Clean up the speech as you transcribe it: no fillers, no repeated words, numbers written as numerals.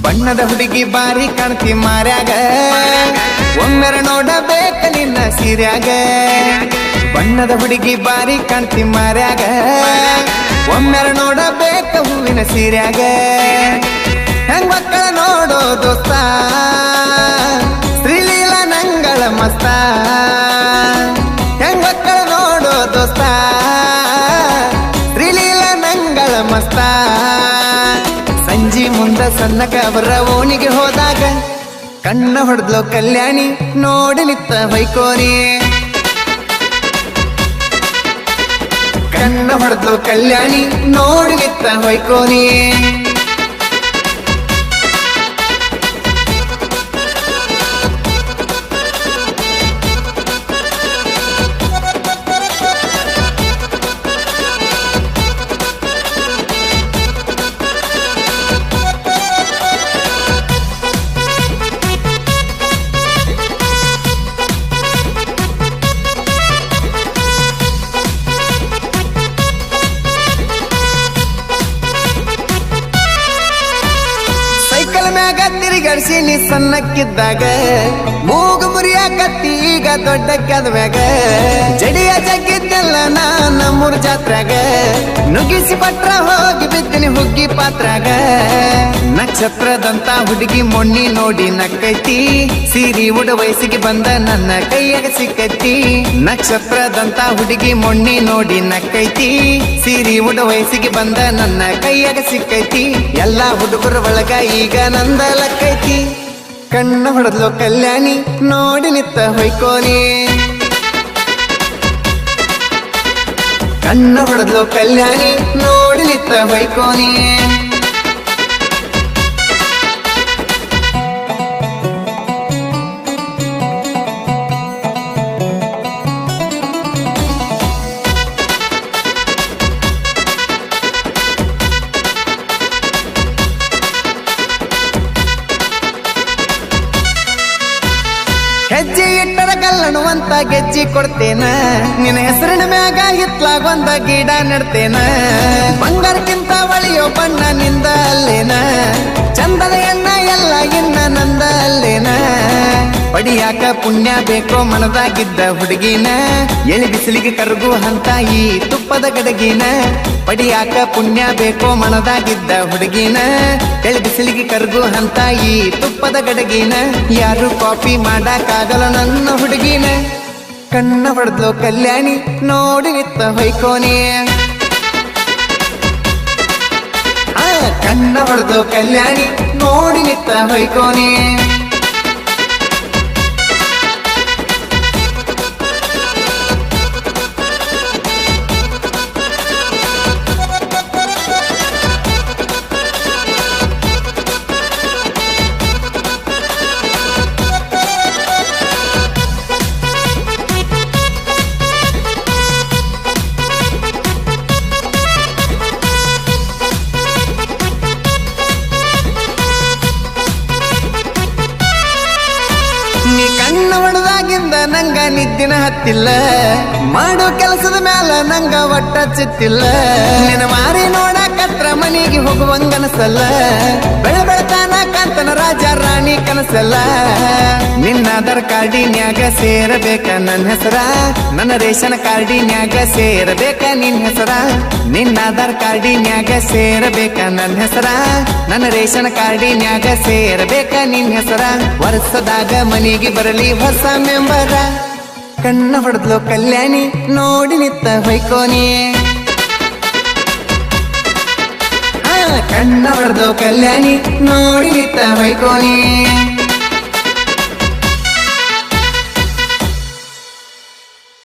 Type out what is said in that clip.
ಬಣ್ಣದ ಹುಡುಗಿ ಬಾರಿ ಕಾಣ್ತಿ ಮಾರ್ಯಾಗ ಒಮ್ಮೆರ ನೋಡಬೇಕ ನಿನ್ನ ಸೀರ್ಯಾಗ ಬಣ್ಣದ ಹುಡುಗಿ ಬಾರಿ ಕಾಣ್ತಿ ಮಾರ್ಯಾಗ ಒಮ್ಮೆರ ನೋಡಬೇಕ ಹೂವಿನ ಸೀರ್ಯಾಗ ಹೆಂಗ್ ಮಕ್ಕಳ ನೋಡೋ ದೋಸ್ತ ಶ್ರೀಲೀಲ ನಂಗಳ ಮಸ್ತ ಹೆಂಗ್ ಮಕ್ಕಳ ನೋಡೋ ದೋಸ್ತ ಶ್ರೀಲೀಲ ನಂಗಳ ಮಸ್ತ ಸಂಜಿ ಮುಂದ ಸಣ್ಣಕ ಅವರ ಓಣಿಗೆ ಹೋದಾಗ ಕಣ್ಣ ಹೊಡೆದ್ಲು ಕಲ್ಯಾಣಿ ನೋಡಿ ನಿತ್ತ ಹೊಯ್ಕೋರಿ ಕಣ್ಣ ಹೊಡೆದ್ಲು ಕಲ್ಯಾಣಿ ನೋಡಿ ನಿತ್ತ ಹೊಯ್ಕೋರಿ ತಿರುಗಡಿಸಿ ನೀ ಸಣ್ಣಕ್ಕಿದ್ದಾಗ ಮೂಗು ಮುರಿಯಾಕತ್ತಿ ಈಗ ದೊಡ್ಡ ಕದ್ಮ್ಯಾಗ ಜಡಿಯ ಜಗ್ಗಿದ್ದೆಲ್ಲ ನಮ್ಮೂರ್ ಜಾತ್ರಾಗ ನುಗ್ಗಿಸಿ ಪಟ್ರ ಹೋಗಿ ಬಿದ್ದಿನಿ ಹುಗ್ಗಿ ಪಾತ್ರಾಗ ನಕ್ಷತ್ರದಂತ ಹುಡುಗಿ ಮೊಣ್ಣಿ ನೋಡಿ ನಕ್ಕೈತಿ ಸೀರಿ ಉಡ ವಯಸ್ಸಿಗೆ ಬಂದ ನನ್ನ ಕೈಯಾಗ ಸಿಕ್ಕೈತಿ ನಕ್ಷತ್ರದಂತ ಹುಡುಗಿ ಮೊಣ್ಣಿ ನೋಡಿ ನಕ್ಕೈತಿ ಸೀರಿ ಉಡ ವಯಸ್ಸಿಗೆ ಬಂದ ನನ್ನ ಕೈಯಾಗ ಸಿಕ್ಕೈತಿ ಎಲ್ಲಾ ಹುಡುಗರ ಒಳಗ ಈಗ ನಂದ ಲಕ್ಕೈತಿ ಕಣ್ಣ ಹೊಡೆದ್ಲು ಕಲ್ಯಾಣಿ ನೋಡಿ ನಿತ್ತ ಹೊಯ್ಕೋನಿ ಕಣ್ಣ ಹೊಡೆದ್ಲು ಕಲ್ಯಾಣಿ ನೋಡಿ ನಿತ್ತ ಹೊಯ್ಕೋನಿ ಹೆಜ್ಜೆ ಇಟ್ಟರ ಕಲ್ಲಣುವಂತ ಗೆಜ್ಜಿ ಕೊಡ್ತೇನ ನಿನ್ನ ಹೆಸರಿನ ಮ್ಯಾಗ ಹಿತ್ಲಾಗೊಂದ ಗಿಡ ನೆಡ್ತೇನ ಬಂಗಾರಕ್ಕಿಂತ ಒಳಿಯೋ ಬಣ್ಣ ನಿಂದ ಅಲ್ಲೇನ ಚಂದದ ಎಣ್ಣ ಎಲ್ಲ ಇನ್ನ ನಂದ ಅಲ್ಲೇನ ಪಡಿಯಾಕ ಪುಣ್ಯ ಬೇಕೋ ಮನದಾಗಿದ್ದ ಹುಡುಗಿನ ಎಳಿ ಬಿಸಿಲಿಗೆ ಕರಗು ಹಂತ ಈ ತುಪ್ಪದ ಗಡಗಿನ ಪಡಿಯಾಕ ಪುಣ್ಯ ಬೇಕೋ ಮನದಾಗಿದ್ದ ಹುಡುಗಿನ ಎಳಿ ಬಿಸಿಲಿಗೆ ಕರಗು ಹಂತ ಈ ತುಪ್ಪದ ಗಡಗಿನ ಯಾರು ಕಾಪಿ ಮಾಡಕ್ಕಾಗಲ್ಲ ನನ್ನ ಹುಡುಗಿನ ಕಣ್ಣ ಹೊಡೆದ್ಲು ಕಲ್ಯಾಣಿ ನೋಡಿ ನಿತ್ತ ಹೊಯ್ಕೋನಿ ಕಣ್ಣ ಹೊಡೆದ್ಲು ಕಲ್ಯಾಣಿ ನೋಡಿ ನಿತ್ತ ಹೊಯ್ಕೋನಿ ಕಣ್ಣ ಹೊಡೆದಾಗಿಂದ ನಂಗ ನಿದ್ದಿನ ಹತ್ತಿಲ್ಲ ಮಾಡೋ ಕೆಲಸದ ಮ್ಯಾಲ ನಂಗ ಒಟ್ಟ ಚಿತ್ತಿಲ್ಲ ನಿನ್ನ ಮಾರಿ ನೋಡಕತ್ರ ಮನೆಗೆ ಹೋಗುವಂಗನಸಲ್ಲ ಬೆಳ ಬೆಳತಾನ ಕಾಂತನ ರಾಜ ರಾಣಿ ಕನಸಲ್ಲ ನಿನ್ನ ಆಧಾರ್ ಕಾರ್ಡಿನ್ಯಾಗ ಸೇರಬೇಕ ನನ್ನ ಹೆಸರ ನನ್ನ ರೇಷನ್ ಕಾರ್ಡಿನ್ಯಾಗ ಸೇರಬೇಕ ನಿನ್ನ ಹೆಸರ ನಿನ್ನ ಆಧಾರ್ ಕಾರ್ಡಿನ್ಯಾಗ ಸೇರಬೇಕ ನನ್ನ ಹೆಸರ ನನ್ನ ರೇಷನ್ ಕಾರ್ಡಿನ್ಯಾಗ ಸೇರಬೇಕ ನಿನ್ನ ಹೆಸರ ವರ್ಷದಾಗ ಮನೆಗೆ ಬರಲಿ ಹೊಸ ಮೆಂಬರ ಕಣ್ಣ ಹೊಡೆದ್ಲು ಕಲ್ಯಾಣಿ ನೋಡಿ ನಿತ್ತ ಹೊಯ್ಕೋನಿ ಕಣ್ಣ ಹೊಡೆದ್ಲು ಕಲ್ಯಾಣಿ ನೋಡಿ ನಿತ್ತ ಹೊಯ್ಕೋನಿ